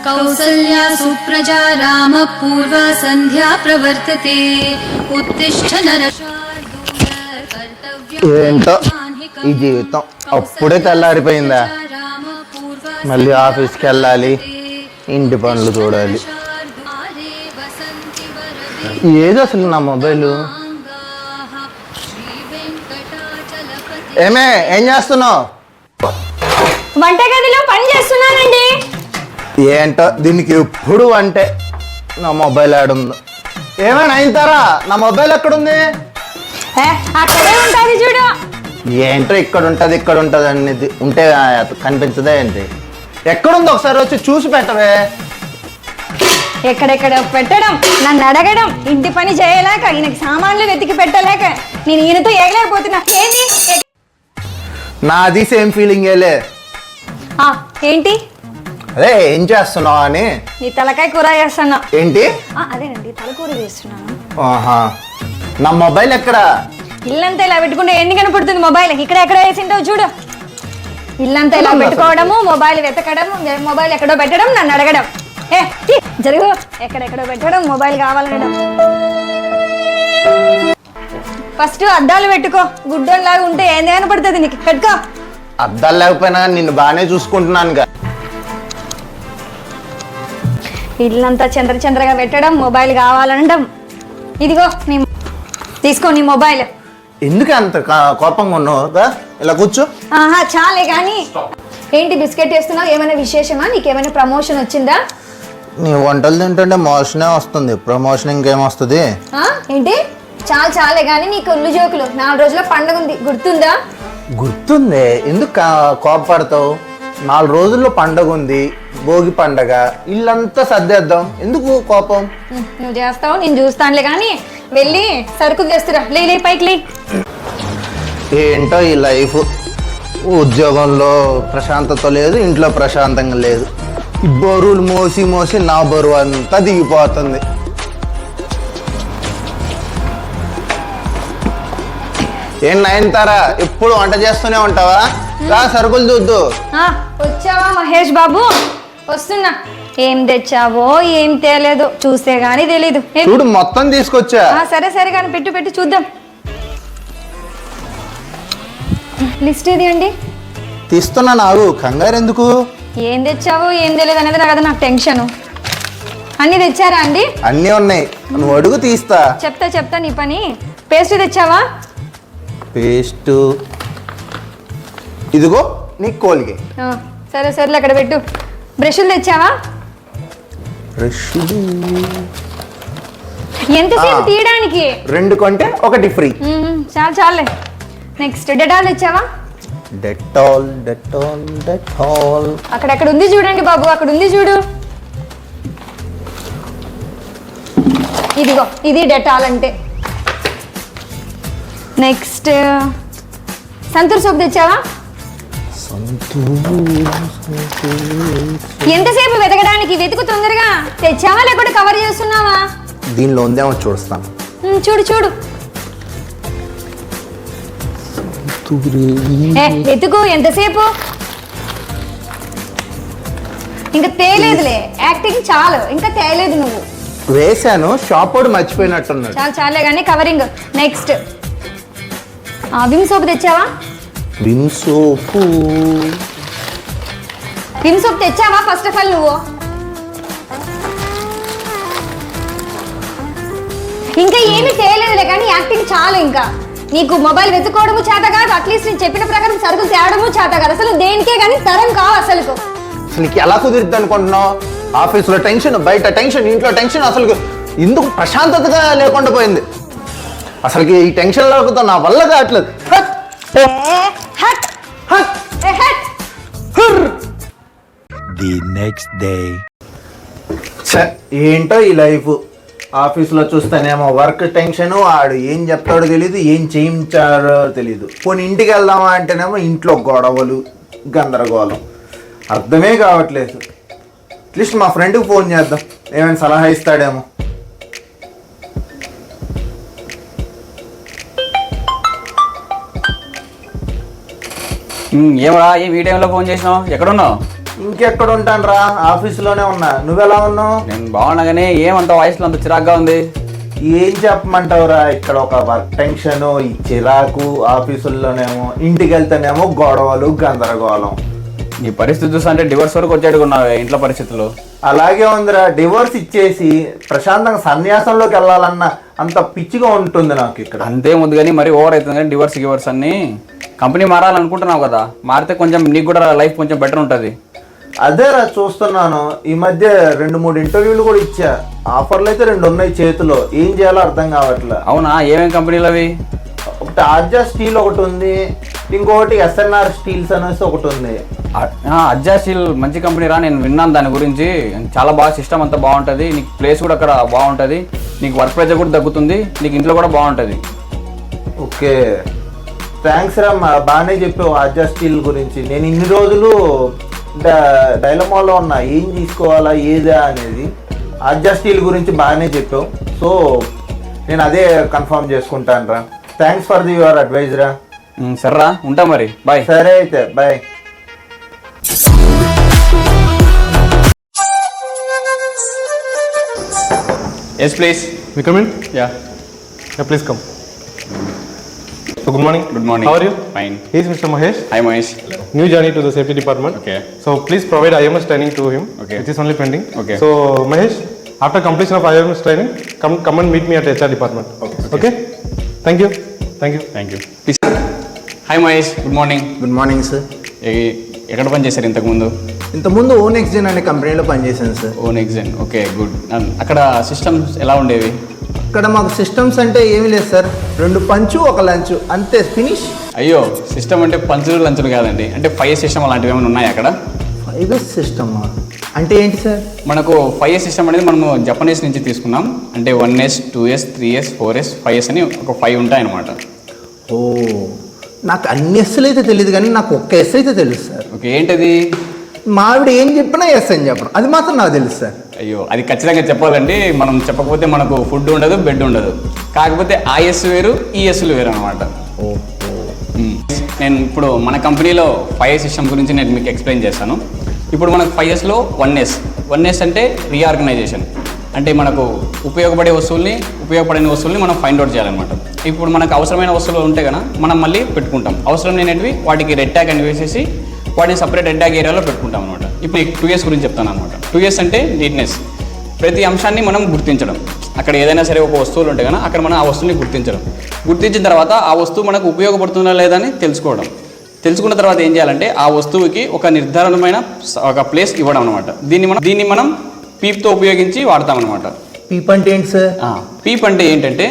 కౌసల్యా సుప్రజా రామ పూర్వ సంధ్యా ప్రవర్తతే ఉత్తిష్ఠ నరశార్దూల కర్తవ్యం ఏంటో ఈ జీవితం అప్పుడే తెల్లారిపోయిందా మళ్ళీ ఆఫీస్కి వెళ్ళాలి ఇంటి పనులు చూడాలి ఏది అసలు నా మొబైల్ ఏమే ఏం చేస్తున్నావు వంటగదిలో పని చేస్తున్నానండి ఏంటో దీనికి ఎప్పుడు అంటే నా మొబైల్ ఆడుందో ఏమైనా అయితారా నా మొబైల్ ఎక్కడుంది అక్కడే ఉంటుంది చూడు ఏంటో ఇక్కడ ఉంటుంది అనేది ఉంటే కనిపించదా ఏంటి ఎక్కడుంది ఒకసారి వచ్చి చూసి పెట్టవే ఎక్కడెక్కడ పెట్టడం నన్ను అడగడం ఇంటి పని చేయలేక ఈయనకి సామాన్లు వెతికి పెట్టలేక నేను ఈయనతో ఏగలేకపోతున్నా ఏంటి నాది సేమ్ ఫీలింగ్ ఏలే ఏంటి అదే ఏం చేస్తున్నావు అని నీ తలకాయ కూర చేస్తున్నా ఏంటి అదేనండి తలకూర చేస్తున్నాను ఆహా నా మొబైల్ ఎక్కడ ఇల్లంతా ఇలా పెట్టుకుంటే ఎన్ని కనపడుతుంది మొబైల్ ఇక్కడ ఎక్కడ వేసింటావు చూడు ఇల్లంతా ఇలా పెట్టుకోవడము మొబైల్ వెతకడం మొబైల్ ఎక్కడో పెట్టడం నన్ను అడగడం జరుగు ఎక్కడెక్కడో పెట్టడం మొబైల్ కావాలనడం ఫస్ట్ అద్దాలు పెట్టుకో గుడ్డోలాగా ఉంటే ఏంది కనపడుతుంది నీకు పెట్టుకో అద్దాలు లేకపోయినా నిన్ను బాగానే చూసుకుంటున్నానుగా ఇల్లంతా చంద్రగా పెట్టడం మొబైల్ కావాలనడం ఇదిగో నీ తీసుకో నీ మొబైల్ ఎందుకు అంత కోపంగా ఉన్నావు ఇలా కూర్చో చాలే కానీ ఏంటి బిస్కెట్ వేస్తున్నావు ఏమైనా విశేషమా నీకేమైనా ప్రమోషన్ వచ్చిందా నీ వంటలు తింటుంటే మోషనే వస్తుంది ప్రమోషన్ ఇంకేమొస్తుంది ఏంటి చాలే కానీ నీకు ఒళ్ళు జోకులు 4 రోజుల పండుగ ఉంది గుర్తుందా గుర్తుంది ఎందుకు కోపపడతావు 4 రోజుల్లో పండగ ఉంది భోగి పండగ ఇల్లంతా సర్దేద్దాం ఎందుకు కోపం నువ్వు చేస్తావు నేను చూస్తానులే కానీ వెళ్ళి సరుకులు తెస్తురా లే పైకి ఏంటో ఈ లైఫ్ ఉద్యోగంలో ప్రశాంతత లేదు ఇంట్లో ప్రశాంతంగా లేదు ఈ బరువులు మోసి నా బరువు అంతా దిగిపోతుంది ఏం నయనతారా ఎప్పుడు వంట చేస్తూనే ఉంటావా రా సరుకులు చూద్దు వచ్చావా మహేష్ బాబు వస్తున్నా ఏం తెచ్చావో ఏం తేలేదు చూస్తే గానీ తెలీదు చూడు మొత్తం తీసుకొచ్చా సరే కానీ పెట్టు చూద్దాం లిస్ట్ ఏది అండి తీస్తున్నా నాకు కంగారు ఎందుకు ఏం తెచ్చావో ఏం తెలియదు అనేది కదా నాకు టెన్షన్ అన్ని తెచ్చారా అండి అన్నీ ఉన్నాయి నువ్వు అడుగు తీస్తా చెప్తా నీ పని పేస్ట్ తెచ్చావా పేస్ట్ ఇదిగో నీ కోల్గేట్ సరేలే అక్కడ పెట్టు బ్రష్లు తెచ్చావా బ్రష్లు ఎంతసేపు తీయడానికి 2 కొంటే 1 ఫ్రీ చాలే నెక్స్ట్ డెటాల్ తెచ్చావా డెటాల్ అక్కడ ఉంది చూడండి బాబు అక్కడ ఉంది చూడు ఇదిగో ఇది డెటాల్ అంటే నెక్స్ట్ సంతూర్ సోప్ తెచ్చావా ఎంతసేపు వెతకడానికి వెతుకు తొందరగా తెచ్చావా లేకపోతే కవర్ చేస్తున్నావా దీనిలో ఉందేమో చూస్తాను చూడు వెతుకు ఎంతసేపు ఇంకా తేలేదులే యాక్టింగ్ చాలు ఇంకా తేలేదు నువ్వు వేసాను షాప్ వాడు మర్చిపోయినట్టున్నాడు చాలే కానీ కవరింగ్ నెక్స్ట్ విమ్ సోప్ తెచ్చావా విమ్ సోప్ తెచ్చావా ఫస్ట్ ఆఫ్ ఆల్ నువ్వు ఇంకా ఏమి తేలేదులే కానీ యాక్టింగ్ చాలు ఇంకా నీకు మొబైల్ వెతుకోవడము చేత కాదు అట్లీస్ట్ నేను చెప్పిన ప్రకారం సరుకులు తేవడము చేత కాదు అసలు దేనికే కానీ తరం కావు అసలు నీకు ఎలా కుదిరిద్ది అనుకుంటున్నావు ఆఫీస్లో టెన్షన్ బయట టెన్షన్ ఇంట్లో టెన్షన్ అసలు ఎందుకు ప్రశాంతతగా లేకుండా పోయింది అసలుకి ఈ టెన్షన్ లేకపోతే నా వల్ల కావట్లేదు The next day. ఏంటో ఈ లైఫ్ ఆఫీస్లో చూస్తేనేమో వర్క్ టెన్షన్ ఆడు ఏం చెప్తాడో తెలియదు ఏం చేయించాడో తెలియదు పోనీ ఇంటికి వెళ్దామా అంటేనేమో ఇంట్లో గొడవలు గందరగోళం అర్థమే కావట్లేదు అట్లీస్ట్ మా ఫ్రెండ్కి ఫోన్ చేద్దాం ఏమైనా సలహా ఇస్తాడేమో ఏమరా ఈ టైంలో ఫోన్ చేసినావు ఎక్కడున్నావు ఇంకెక్కడ ఉంటాను రా, ఆఫీస్లోనే ఉన్నా. నువ్వెలా ఉన్నావు? నేను బాగున్నా కానీ ఏమంత వాయిస్లో అంత చిరాగ్గా ఉంది. ఏం చెప్పమంటావురా, ఇక్కడ ఒక వర్క్ టెన్షన్, ఈ చిరాకు, ఆఫీసుల్లోనేమో, ఇంటికి వెళ్తేనేమో గొడవలు, గందరగోళం. నీ పరిస్థితి చూస్తా అంటే డివోర్స్ వరకు వచ్చేట్టుకున్నావు ఇంట్లో పరిస్థితులు. అలాగే ఉందిరా, డివోర్స్ ఇచ్చేసి ప్రశాంతంగా సన్యాసంలోకి వెళ్ళాలన్న అంత పిచ్చిగా ఉంటుంది నాకు ఇక్కడ. అంతే ముందు కానీ మరి ఓవర్ అవుతుంది కానీ డివోర్స్ అన్ని. కంపెనీ మారాలనుకుంటున్నావు కదా, మారితే కొంచెం నీకు కూడా లైఫ్ కొంచెం బెటర్ ఉంటుంది. అదేరా చూస్తున్నాను, ఈ మధ్య 2-3 ఇంటర్వ్యూలు కూడా ఇచ్చా. ఆఫర్లు అయితే 2 ఉన్నాయి చేతిలో. ఏం చేయాలో అర్థం కావట్లే. అవునా, ఏమేం కంపెనీలు అవి? ఒకటి అజ్జా స్టీల్ ఒకటి ఉంది, ఇంకొకటి SNR స్టీల్స్ అనేసి ఒకటి ఉంది. అజ్జా స్టీల్ మంచి కంపెనీ రా, నేను విన్నాను దాని గురించి. చాలా బాగా సిస్టమ్ అంతా బాగుంటుంది, నీకు ప్లేస్ కూడా అక్కడ బాగుంటుంది, నీకు వర్క్ ప్రెజర్ కూడా తగ్గుతుంది, నీకు ఇంట్లో కూడా బాగుంటుంది. ఓకే, థ్యాంక్స్ రా, బాగానే చెప్పావు అజ్జా స్టీల్ గురించి. నేను ఇన్ని రోజులు డైలమాలో ఉన్నా, ఏం తీసుకోవాలా ఏదా అనేది. అజ్జా స్టీల్ గురించి బాగానే చెప్పావు, సో నేను అదే కన్ఫర్మ్ చేసుకుంటాను రా. థ్యాంక్స్ ఫర్ యువర్ అడ్వైజ్ రా. సరేరా, ఉంటా మరి, బాయ్. సరే అయితే bye. Yes please. We come in? Yeah. Yeah, please come. So good morning. Good morning. How are you? Fine. He is Mr. Mahesh, hi Mahesh. new journey to the safety department. Okay. So please provide IMS training to him. Okay. It is only pending. Okay. So Mahesh, after completion of IMS training, come and meet me at HR department. Okay. Thank you. Thank you. Thank you. Hi Mahesh, good morning. Good morning sir. ఎక్కడ పని చేశారు ఇంతకుముందు? ఇంతకుముందు ఓనెక్స్జెన్ అనే కంపెనీలో పనిచేశాను sir. Own exam. Okay, good. అక్కడ systems ఎలా ఉండేవి? ఇక్కడ మాకు సిస్టమ్స్ అంటే ఏమీ లేదు సార్, 2 పంచు 1 లంచ్ అంతే, ఫినిష్. అయ్యో, సిస్టమ్ అంటే పంచులు లంచులు కాదండి, అంటే 5S సిస్టమ్ అలాంటివి ఏమైనా ఉన్నాయా అక్కడ? 5S సిస్టమా అంటే ఏంటి సార్? మనకు 5S సిస్టమ్ అనేది మనము జపనీస్ నుంచి తీసుకున్నాం. అంటే 1S 2S 3S 4S 5S అని ఒక 5 ఉంటాయన్నమాట. ఓ, నాకు అన్ని ఎస్లు అయితే తెలియదు కానీ నాకు ఒక్క ఎస్ అయితే తెలుసు సార్. ఓకే, ఏంటది? మావిడ ఏం చెప్పినా ఎస్ అని చెప్పడం, అది మాత్రం నాకు తెలుసు సార్. అయ్యో, అది ఖచ్చితంగా చెప్పాలండి. మనం చెప్పకపోతే మనకు ఫుడ్ ఉండదు, బెడ్ ఉండదు. కాకపోతే ఆ ఎస్ వేరు, ఈ ఎస్లు వేరు అనమాట. నేను ఇప్పుడు మన కంపెనీలో 5S సిస్టమ్ గురించి నేను మీకు ఎక్స్ప్లెయిన్ చేస్తాను. ఇప్పుడు మనకు 5Sలో 1S అంటే రీఆర్గనైజేషన్. అంటే మనకు ఉపయోగపడే వస్తువుల్ని, ఉపయోగపడని వస్తువుల్ని మనం ఫైండ్ అవుట్ చేయాలన్నమాట. ఇప్పుడు మనకు అవసరమైన వస్తువులు ఉంటే కనుక మనం మళ్ళీ పెట్టుకుంటాం, అవసరం లేనివి వాటికి రెడ్ ట్యాగ్ అని వేసేసి వాటిని సపరేట్ రెడ్ ట్యాగ్ ఏరియాలో పెట్టుకుంటాం అనమాట. ఇప్పుడు 2S గురించి చెప్తాను అనమాట. 2S అంటే నీట్నెస్. ప్రతి అంశాన్ని మనం గుర్తించడం. అక్కడ ఏదైనా సరే ఒక వస్తువులు ఉంటే కనుక అక్కడ మనం ఆ వస్తువుని గుర్తించిన తర్వాత ఆ వస్తువు మనకు ఉపయోగపడుతుందా లేదా అని తెలుసుకోవడం. తెలుసుకున్న తర్వాత ఏం చేయాలంటే ఆ వస్తువుకి ఒక నిర్ధారణమైన ఒక ప్లేస్ ఇవ్వడం అనమాట. దీన్ని మనం పీప్తో ఉపయోగించి వాడతాం అనమాట. పీప్ అంటే ఏంటి సార్? పీప్ అంటే ఏంటంటే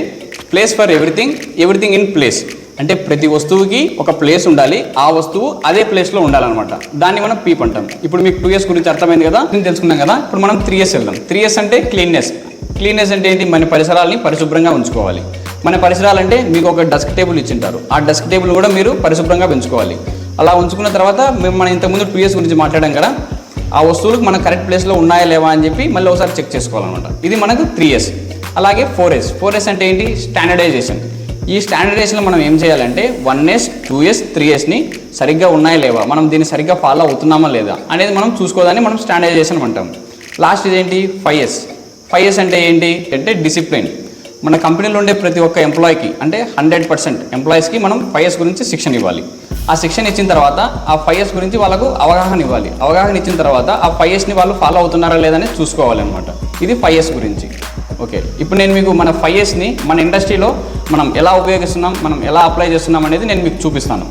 place for everything in place. అంటే ప్రతి వస్తువుకి ఒక ప్లేస్ ఉండాలి, ఆ వస్తువు అదే ప్లేస్లో ఉండాలన్నమాట. దాన్ని మనం పీప్ అంటాం. ఇప్పుడు మీకు 2S గురించి అర్థమైంది కదా, నేను తెలుసుకున్నాం కదా. ఇప్పుడు మనం 3S వెళ్దాం. 3S అంటే క్లీన్నెస్ అంటే ఏంటి? మన పరిసరాలని పరిశుభ్రంగా ఉంచుకోవాలి. మన పరిసరాలు అంటే మీకు ఒక డెస్క్ టేబుల్ ఇచ్చింటారు, ఆ డెస్క్ టేబుల్ కూడా మీరు పరిశుభ్రంగా పెంచుకోవాలి. అలా ఉంచుకున్న తర్వాత మనం ఇంతకుముందు 2S గురించి మాట్లాడాం కదా, ఆ వస్తువులకు మన కరెక్ట్ ప్లేస్లో ఉన్నాయా లేవా అని చెప్పి మళ్ళీ ఒకసారి చెక్ చేసుకోవాలన్నమాట. ఇది మనకు 3S. అలాగే 4S అంటే ఏంటి? స్టాండర్డైజేషన్. ఈ స్టాండర్డైజేషన్లో మనం ఏం చేయాలంటే 1S 2S 3Sని సరిగ్గా ఉన్నాయా లేవా, మనం దీన్ని సరిగ్గా ఫాలో అవుతున్నామా లేదా అనేది మనం చూసుకోదాన్ని మనం స్టాండర్డైజేషన్ అంటాం. లాస్ట్ ఇదేంటి? 5S అంటే ఏంటి అంటే డిసిప్లిన్. మన కంపెనీలో ఉండే ప్రతి ఒక్క ఎంప్లాయీకి అంటే 100% ఎంప్లాయీస్కి మనం 5S గురించి శిక్షణ ఇవ్వాలి. ఆ శిక్షణ ఇచ్చిన తర్వాత ఆ 5S గురించి వాళ్ళకు అవగాహన ఇవ్వాలి. అవగాహన ఇచ్చిన తర్వాత ఆ 5Sని వాళ్ళు ఫాలో అవుతున్నారా లేదని చూసుకోవాలి అనమాట. ఇది 5S గురించి. ఓకే, ఇప్పుడు నేను మీకు మన 5Sని మన ఇండస్ట్రీలో మనం ఎలా ఉపయోగిస్తున్నాం, మనం ఎలా అప్లై చేస్తున్నాం అనేది నేను మీకు చూపిస్తాను.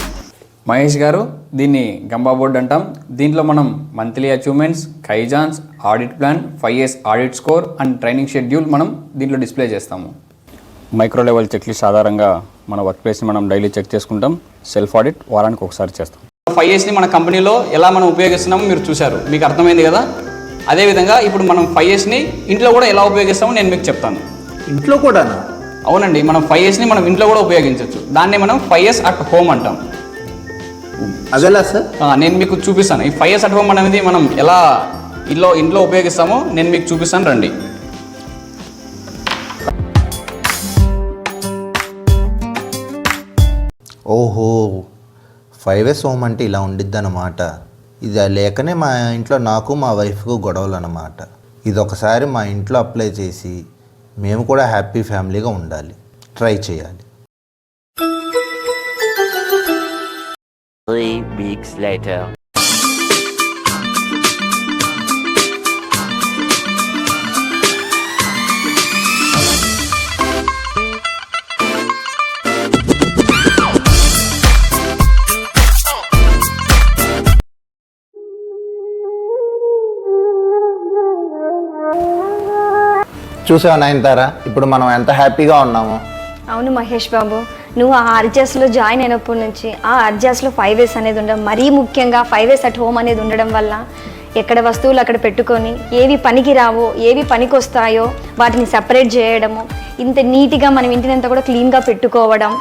మహేష్ గారు, దీన్ని గంబా బోర్డ్ అంటాం. దీంట్లో మనం monthly achievements, kaizens, audit plan, 5S audit score and training schedule మనం దీంట్లో డిస్ప్లే చేస్తాము. మైక్రో లెవెల్ చెక్ లిస్ట్ ఆధారంగా మన వర్క్ ప్లేస్ని మనం డైలీ చెక్ చేసుకుంటాం. సెల్ఫ్ ఆడిట్ వారానికి ఒకసారి చేస్తాం. 5Sని మన కంపెనీలో ఎలా మనం ఉపయోగిస్తున్నామో మీరు చూశారు, మీకు అర్థమైంది కదా. అదేవిధంగా ఇప్పుడు మనం 5Sని ఇంట్లో కూడా ఎలా ఉపయోగిస్తామో నేను మీకు చెప్తాను. ఇంట్లో కూడా? అవునండి, మనం 5Sని మనం ఇంట్లో కూడా ఉపయోగించవచ్చు. దాన్ని మనం 5S అట్ హోమ్ అంటాం. అదేలా సార్? నేను మీకు చూపిస్తాను. ఈ 5S అట్ హోమ్ అనేది మనం ఎలా ఇంట్లో ఉపయోగిస్తామో నేను మీకు చూపిస్తాను, రండి. ఓహో, 5S హోమ్ అంటే ఇలా ఉండిద్ది అన్నమాట. ఇది లేకనే మా ఇంట్లో నాకు మా వైఫ్కు గొడవలు అన్నమాట. ఇది ఒకసారి మా ఇంట్లో అప్లై చేసి మేము కూడా హ్యాపీ ఫ్యామిలీగా ఉండాలి, ట్రై చేయాలి. 3 weeks later. చూసావా నయనతారా, ఇప్పుడు మనం ఎంత హ్యాపీగా ఉన్నాము. అవును మహేష్ బాబు, నువ్వు ఆ అర్జాస్లో జాయిన్ అయినప్పటి నుంచి ఆ అర్జాస్లో 5S అనేది ఉండడం, మరీ ముఖ్యంగా 5S అట్ హోమ్ అనేది ఉండడం వల్ల ఎక్కడ వస్తువులు అక్కడ పెట్టుకొని ఏవి పనికి రావో ఏవి పనికి వస్తాయో వాటిని సెపరేట్ చేయడము, ఇంత నీట్గా మనం ఇంటినంతా కూడా క్లీన్గా పెట్టుకోవడం,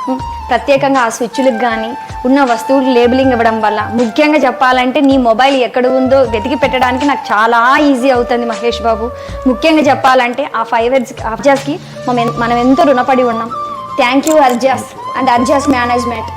ప్రత్యేకంగా ఆ స్విచ్లకు కానీ ఉన్న వస్తువులు లేబులింగ్ ఇవ్వడం వల్ల, ముఖ్యంగా చెప్పాలంటే నీ మొబైల్ ఎక్కడ ఉందో వెతికి పెట్టడానికి నాకు చాలా ఈజీ అవుతుంది మహేష్ బాబు. ముఖ్యంగా చెప్పాలంటే ఆ 5S అర్జాస్కి మనం ఎంతో రుణపడి ఉన్నాం. Thank you Arjas and Arjas management.